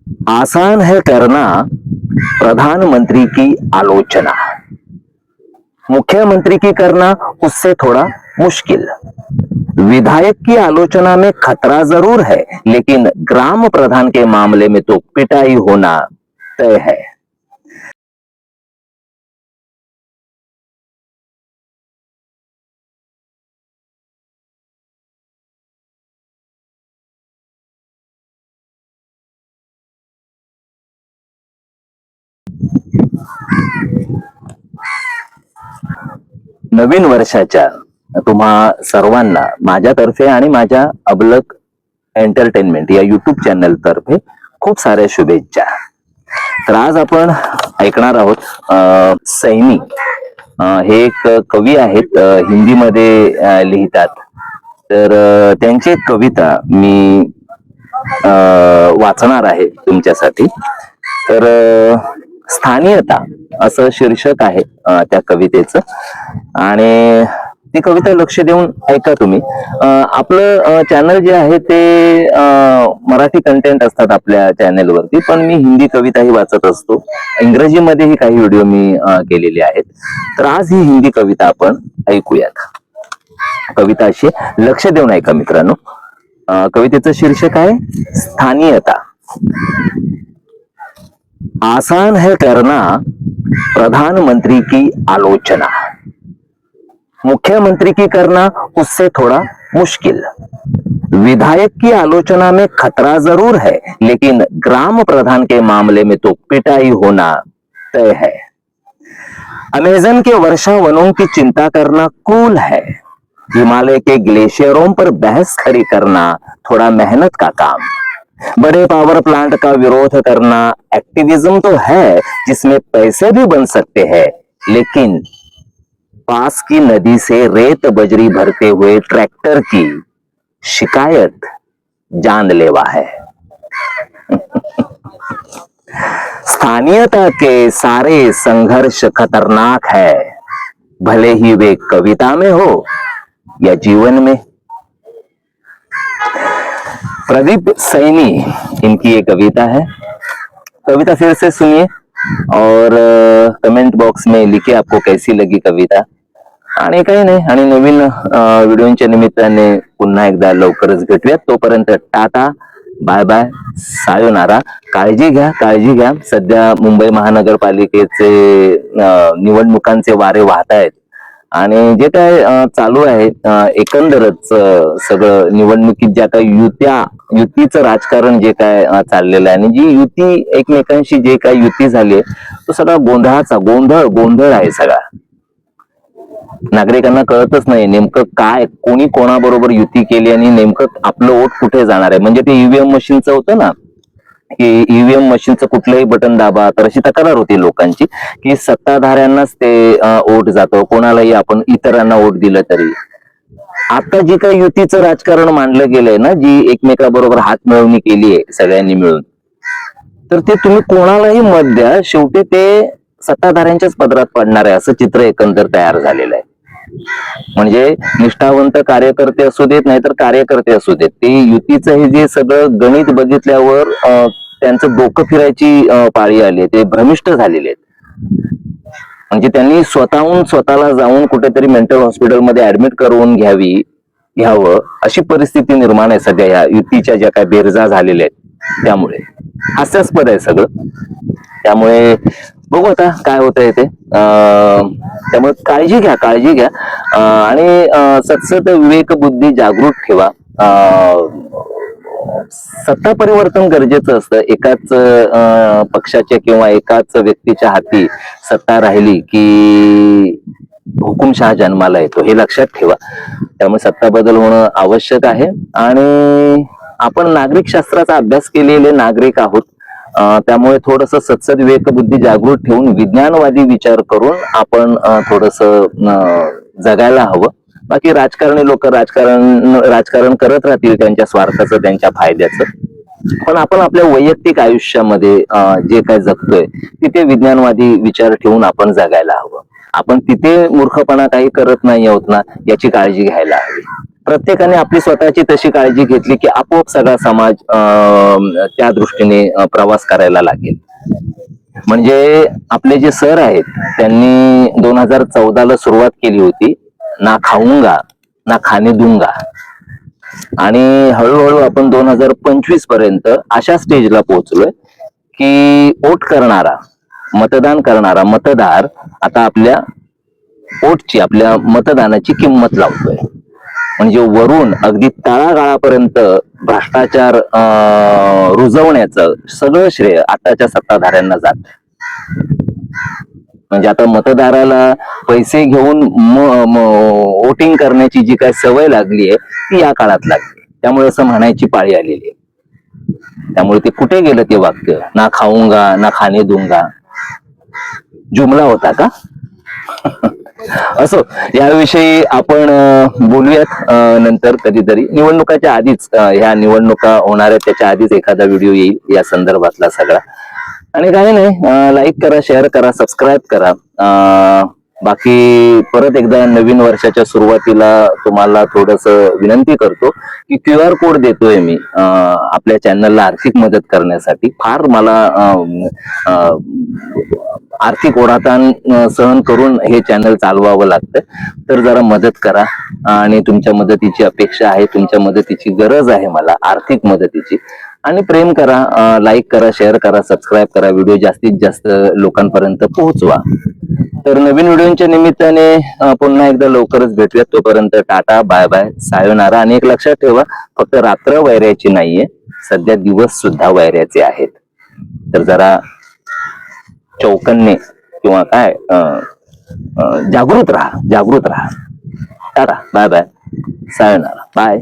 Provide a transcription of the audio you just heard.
आसान है करना प्रधानमंत्री की आलोचना, मुख्यमंत्री की करना उससे थोड़ा मुश्किल। विधायक की आलोचना में खतरा जरूर है, लेकिन ग्राम प्रधान के मामले में तो पिटाई होना तय है। नवीन वर्षाच्या तुम्हा सर्वांना माझ्यातर्फे आणि माझ्या अबलक एंटरटेनमेंट या युट्यूब चॅनल तर्फे खूप साऱ्या शुभेच्छा। तर आज आपण ऐकणार आहोत सैनी हे एक कवी आहेत, हिंदीमध्ये लिहितात। तर त्यांची एक कविता मी वाचणार आहे तुमच्यासाठी। तर स्थानीयता असं शीर्षक आहे त्या कवितेचं, आणि ती कविता लक्ष देऊन ऐका तुम्ही। आपलं चॅनल जे आहे ते मराठी कंटेंट असतात आपल्या चॅनलवरती, पण मी हिंदी कविताही वाचत असतो, इंग्रजीमध्येही काही व्हिडिओ मी केलेले आहेत। तर आज ही हिंदी कविता आपण ऐकूयात। कविता अशी, लक्ष देऊन ऐका मित्रांनो। कवितेचं शीर्षक आहे स्थानीयता। आसान है करना प्रधानमंत्री की आलोचना, मुख्यमंत्री की करना उससे थोड़ा मुश्किल। विधायक की आलोचना में खतरा जरूर है, लेकिन ग्राम प्रधान के मामले में तो पिटाई होना तय है। अमेजन के वर्षा वनों की चिंता करना कूल है, हिमालय के ग्लेशियरों पर बहस खड़ी करना थोड़ा मेहनत का काम। बड़े पावर प्लांट का विरोध करना एक्टिविज्म तो है, जिसमें पैसे भी बन सकते हैं, लेकिन पास की नदी से रेत बजरी भरते हुए ट्रैक्टर की शिकायत जानलेवा है। स्थानीयता के सारे संघर्ष खतरनाक है, भले ही वे कविता में हो या जीवन में। प्रदीप सैनी इनकी ये कविता है। कविता फिर से सुनिए और कमेंट बॉक्स में लिखिए आपको कैसी लगी कविता। आणि काही नाही, आणि नवीन व्हिडिओच्या निमित्ताने पुन्हा एकदा लवकरच भेटूयात। तोपर्यंत टाटा, बाय बाय, सायोनारा। काळजी घ्या, काळजी घ्या। सध्या मुंबई महानगरपालिकेचे निवडणुकांचे वारे वाहत आहेत, आणि जे काय चालू आहे एकंदरच सगळं निवडणुकीत ज्या काही युतीचं राजकारण जे काय चाललेलं आहे, आणि जी युती एकमेकांशी जे काय युती झाली तो सगळा गोंधळाचा गोंधळ आहे सगळा। नागरिकांना कळतच नाही नेमकं काय, कोणी कोणाबरोबर युती केली आणि नेमकं आपलं वोट कुठे जाणार आहे। म्हणजे ते ईव्हीएम मशीनचं होतं ना, की ईव्हीएम मशीनचं कुठलंही बटन दाबा, तर अशी तक्रार होती लोकांची की सत्ताधाऱ्यांनाच ते वोट जातं, कोणालाही आपण इतरांना वोट दिलं तरी। आता जी काही युतीचं राजकारण मांडलं गेलंय ना, जी एकमेकाबरोबर हात मिळवणी केली आहे सगळ्यांनी मिळून, तर ते तुम्ही कोणालाही मत द्या, शेवटी ते सत्ताधाऱ्यांच्याच पदरात पडणार आहे, असं चित्र एकंदर तयार झालेलं आहे। म्हणजे निष्ठावंत कार्यकर्ते असू देत, नाहीतर कार्यकर्ते असू देत, ते युतीचं हे जे सगळं गणित बघितल्यावर त्यांचं डोकं फिरायची पाळी आली, ते भ्रमिष्ट झालेले आहेत। म्हणजे त्यांनी स्वतःहून स्वतःला जाऊन कुठेतरी मेंटल हॉस्पिटलमध्ये ऍडमिट करून घ्यावं अशी परिस्थिती निर्माण आहे सध्या या युतीच्या ज्या काही बेरजा झालेल्या आहेत, त्यामुळे हास्यास्पद आहे सगळं। त्यामुळे बघू आता काय होतंय ते। त्यामुळे काळजी घ्या, काळजी घ्या, आणि सतसत विवेक बुद्धी जागृत ठेवा। सत्ता परिवर्तन गरजेचं असतं। एकाच पक्षाच्या किंवा एकाच व्यक्तीच्या हाती सत्ता राहिली की हुकुमशहा जन्माला येतो, हे लक्षात ठेवा। त्यामुळे सत्ता बदल होणं आवश्यक आहे, आणि आपण नागरिक शास्त्राचा अभ्यास केलेले नागरिक आहोत, त्यामुळे थोडस सत्सद विवेक बुद्धी जागृत ठेवून विज्ञानवादी विचार करून आपण थोडस जगायला हवं। बाकी राजकारणी लोक राजकारण करत राहतील त्यांच्या स्वार्थाचं, त्यांच्या फायद्याचं, पण आपण आपल्या वैयक्तिक आयुष्यामध्ये जे काय जगतोय तिथे विज्ञानवादी विचार ठेवून आपण जगायला हवं। आपण तिथे मूर्खपणा काही करत नाही आहोत ना, याची काळजी घ्यायला हवी। प्रत्येकाने आपली स्वतःची तशी काळजी घेतली की आपोआप सगळा समाज त्या दृष्टीने प्रवास करायला लागेल. म्हणजे आपले जे सर आहेत त्यांनी 2014ला सुरुवात केली होती, ना खाऊंगा ना खाने दूंगा, आणि हळूहळू आपण 2025 पर्यंत अशा स्टेजला पोहोचलोय की वोट करणारा, मतदान करणारा मतदार आता आपल्या वोटची, आपल्या मतदानाची किंमत लावतोय. म्हणजे वरून अगदी तळागाळापर्यंत भ्रष्टाचार रुजवण्याचं सगळं श्रेय आताच्या सत्ताधाऱ्यांना जात. म्हणजे आता मतदाराला पैसे घेऊन वोटिंग करण्याची जी काय सवय लागली आहे ती या काळात लागली. त्यामुळे असं म्हणायची पाळी आलेली आहे. त्यामुळे ते कुठे गेलं ते वाक्य, ना खाऊंगा ना खाने दूंगा, जुमला होता का? असो, याविषयी आपण बोलूयात नंतर कधीतरी, निवडणुकाच्या आधीच. ह्या निवडणुका होणाऱ्या त्याच्या आधीच एखादा व्हिडिओ येईल या संदर्भातला सगळा. आणि काही नाही, लाईक करा, शेअर करा, सबस्क्राईब करा. बाकी परत एकदा नवीन वर्षाच्या सुरुवातीला तुम्हाला थोडस विनंती करतो की QR कोड देतोय मी आपल्या चॅनलला आर्थिक मदत करण्यासाठी. फार मला आर्थिक ओढाताण सहन करून हे चॅनल चालवावं लागतं. तर जरा मदत करा, आणि तुमच्या मदतीची अपेक्षा आहे, तुमच्या मदतीची गरज आहे मला, आर्थिक मदतीची. आणि प्रेम करा, लाईक करा, शेअर करा, सबस्क्राईब करा, व्हिडिओ जास्तीत जास्त लोकांपर्यंत पोहोचवा. तर नवीन व्हिडिओच्या निमित्ताने पुन्हा एकदा लवकरच भेटूयात. तोपर्यंत टाटा, बाय बाय, सायोनारा. आणि एक लक्षात ठेवा, फक्त रात्र वैऱ्याची नाहीये, सध्या दिवस सुद्धा वैऱ्याचे आहेत. तर जरा चौकन्ने किंवा काय जागृत राहा, जागृत राहा. टाटा, बाय बाय, सायोनारा, बाय.